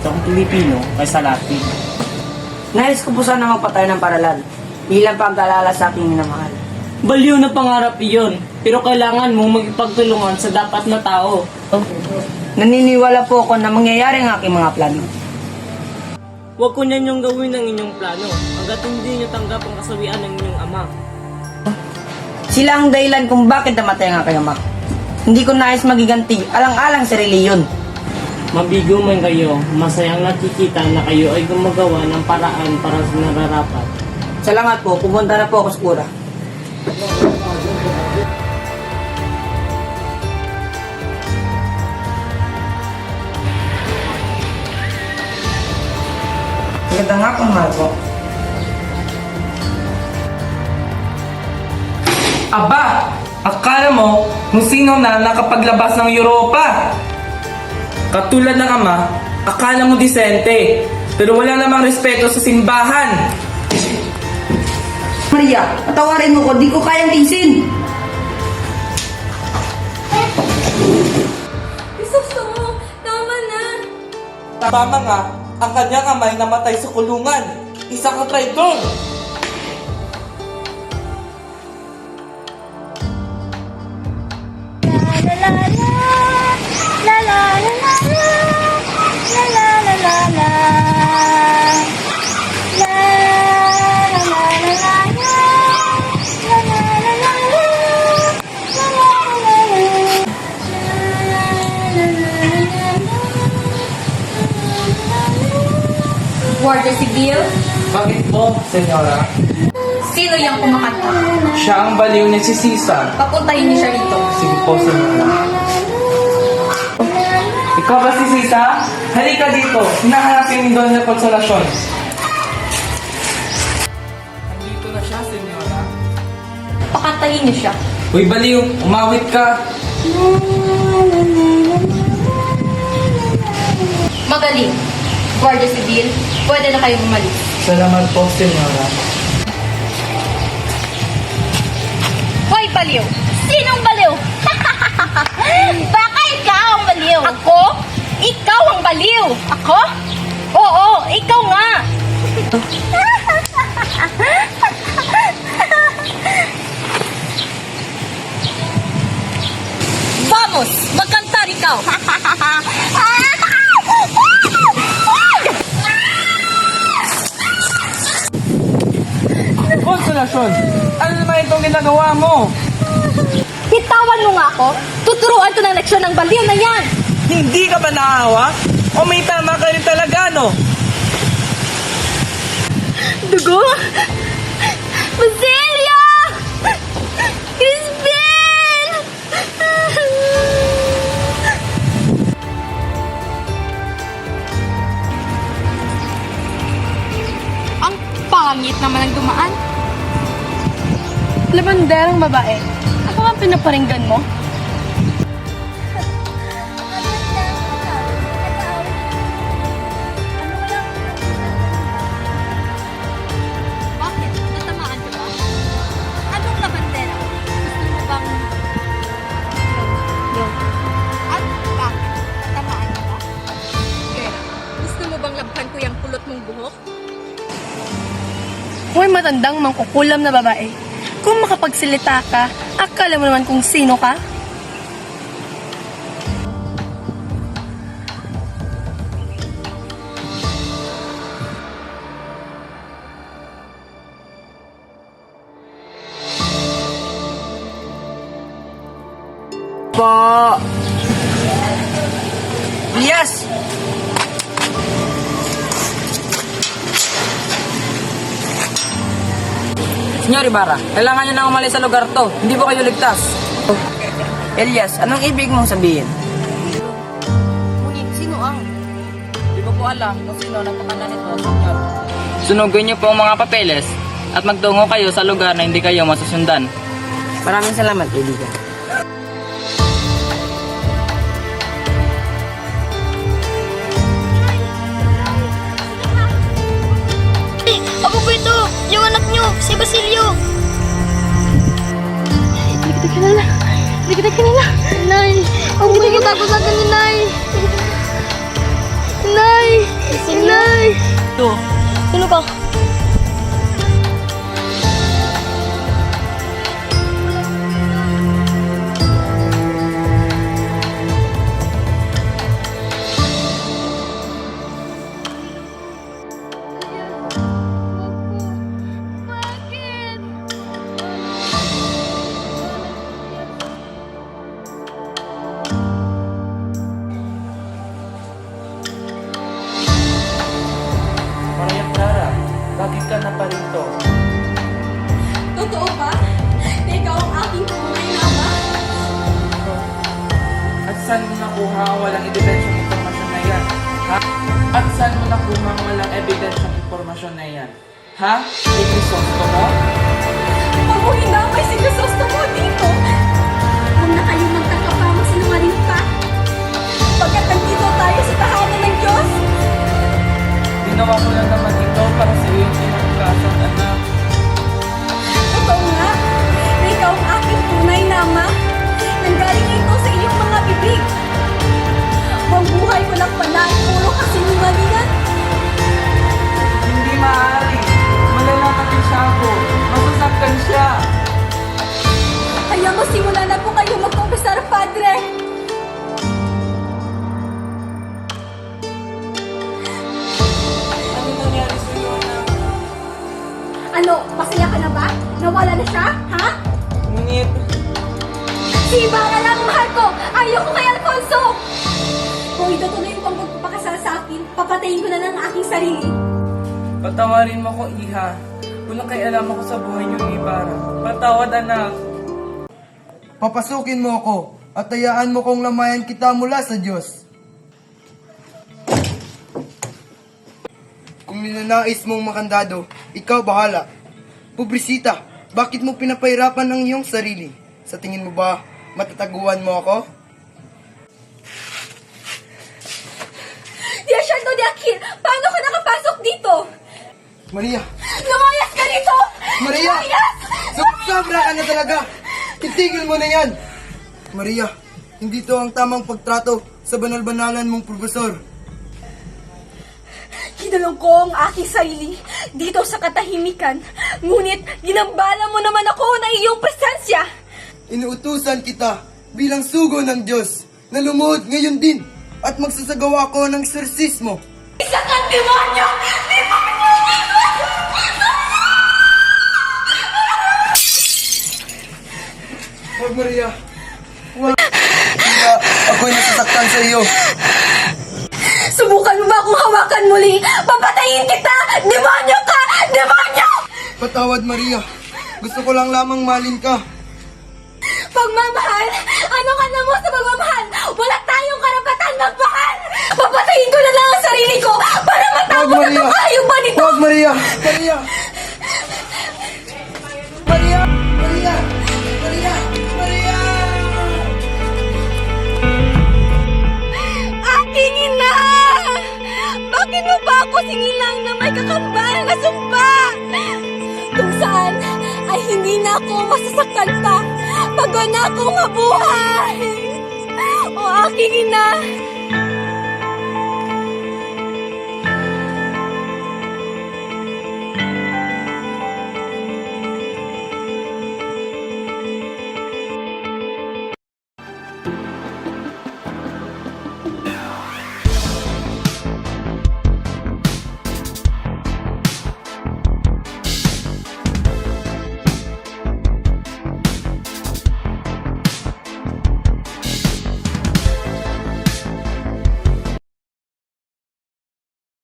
itong Pilipino kaysa Latin. Nais ko po sana magpatay ng paralan bilang pag-alala sa aking minamahal. Baliw na pangarap iyon, pero kailangan mong magpagtulungan sa dapat na tao. Naniniwala po ako na mangyayari ang aking mga plano. Huwag ko ninyong gawin ang inyong plano hanggat hindi niyo tanggap ang kasawian ng inyong ama. Sila ang dahilan kung bakit namatay ang aking ama. Hindi ko nais magiganti, alang-alang sa reliyon. Mabigo man kayo, masayang nakikita na kayo ay gumagawa ng paraan para sa nararapat. Salamat po, pumunta na po ako sa kura. Maganda nga po, mahal po. Aba, akala mo kung sino na nakapaglabas ng Europa. Katulad ng ama, akala mo disente, pero wala namang respeto sa simbahan. Maria, patawarin mo ko, di ko kayang tiisin. Gusto mo, tama na. Tama nga, ang kanyang amay namatay sa kulungan. Isa kang traidor. La la la la la la la la la la la la la la la Guardia Civil, Bakit po, senyora? sino yung kumakanta? Siya ang baliw ni si Sisa. Papuntahin niyo siya rito. Sige po, senyora. Ikaw ba si Sisa? Halika dito. Hinahanapin ni Doña Consolacion. Nandito na siya, senyora. Pakantahin niyo siya. Uy, baliw. Umawit ka. Magaling. Guardia Civil, pwede na kayo umalis. Salamat po, senyora. Hoy, baliw! Sinong baliw? Baka ikaw ang baliw. Ako? Ikaw ang baliw. Ako? Oo, ikaw nga. Vamos! Magkanta ikaw! Consolacion, ano naman itong ginagawa mo? Bitawan mo nga ako. Tuturuan ko ng leksyon ng baliw na yan. Hindi ka ba naawa? O may tama ka rin talaga, no? Dugo? Basilio! Crispin! Ang pangit naman ang dumaan. Labanderang babae. Ako ang pinaparinggan mo? Bakit? Natamaan ka ba? Anong labandera? Gusto mo bang... No. At bakit? Natamaan ka ba? Kaya, gusto mo bang labhan ko yung kulot mong buhok? Hoy matandang mangkukulam na babae. Kung makapagsilita ka, akala mo naman kung sino ka? Po! Elias! Senyor Ibarra, kailangan niyo na umalis sa lugar to. Hindi po kayo ligtas. Elias, anong ibig mong sabihin? Ngunit, sino ang... Hindi ko po alam kung sino nagpakanda nito, senyor. Sunugin niyo po ang mga papeles at magtungo kayo sa lugar na hindi kayo masusundan. Maraming salamat, kaibigan. Ako po ito, yung anak nyo, si Basilio. Dikit ka nila. Dikit ka nila. Nay, huwag mo yung bago sa ni Nay. Nay. inyo. Inay! Sino ka? Maria Clara, bakit ka na pa rito? Totoo ba? Na ikaw ang aking tunay na ama? At saan mo nakuha ang walang ebidensyang impormasyon na yan? Ha? At saan mo nakuha ang walang ebidensyang impormasyon na yan? Ha? Ikrisosto mo? Huwag mo hinamay si Crisostomo dito! Huwag na kayo magtatapa, masinungaling pa! Pagkat nandito tayo sa tahanan ng Diyos, Ginawa ko lang naman ito para sa iyong kinabukasan, anak. totoo nga, na ikaw ang aking tunay na ama. Nanggaling ito sa iyong mga bibig. Buong buhay ko lang pala ay puro kasinungalingan. Hindi maaari. Malalaman din siya ako. Masasaktan siya. Kaya mo simulan na po kayo magkumpesar, Padre. Ano nangyari sa iyo, anak? Ano, masaya ka na ba? Nawala na siya, ha? Ngunit, Si Ibarra lang ang mahal ko! Ayoko kay Alfonso! Kung itutuloy mo ang pagpapakasal sa akin, papatayin ko na lang ang aking sarili. patawarin mo ko, Iha. Walang kaialam ako sa buhay niyo ni Ibarra. Patawad, anak. Papasukin mo ako at hayaan mo kong lamayan kita mula sa Diyos. Kung ninanais mong makandado, ikaw bahala. Pobresita, bakit mo pinapahirapan ang iyong sarili? Sa tingin mo ba, matataguan mo ako? Di Ashaldo de Akil, paano ka nakapasok dito? Maria! Lumayas ka rito! Maria! Lumayas! Sobra ka na talaga! Itigil mo na yan! Maria, hindi to ang tamang pagtrato sa banal-banalan mong profesor. Kinulong ko ang aking sarili dito sa katahimikan. Ngunit ginambala mo naman ako ng iyong presensya. Inuutusan kita bilang sugo ng Diyos na lumuhod ngayon din at magsasagawa ako ng eksorsismo. Isa kang demonyo! Demonyo! Huwag, Maria. Huwag. Kaya ako'y nasasaktan sa iyo. Subukan mo ba akong hawakan muli? Papatayin kita! Demonyo ka! Demonyo! Patawad, Maria. Gusto ko lang lamang mahalin ka. Pagmamahal? Ano ka na mo sa pagmamahal? Wala tayong karapatan magmahal! Papatayin ko na lang ang sarili ko para Huwag, matapos na Maria. itong hayop ba nito! Huwag, Maria. Maria. Maria. Maria. Maria. Maria. Aking ina! Bakit mo ba ako singilang na may kakambal na sumpa? Kung saan ay hindi na ako masasaktan pa pag na akong mabuhay! O aking ina,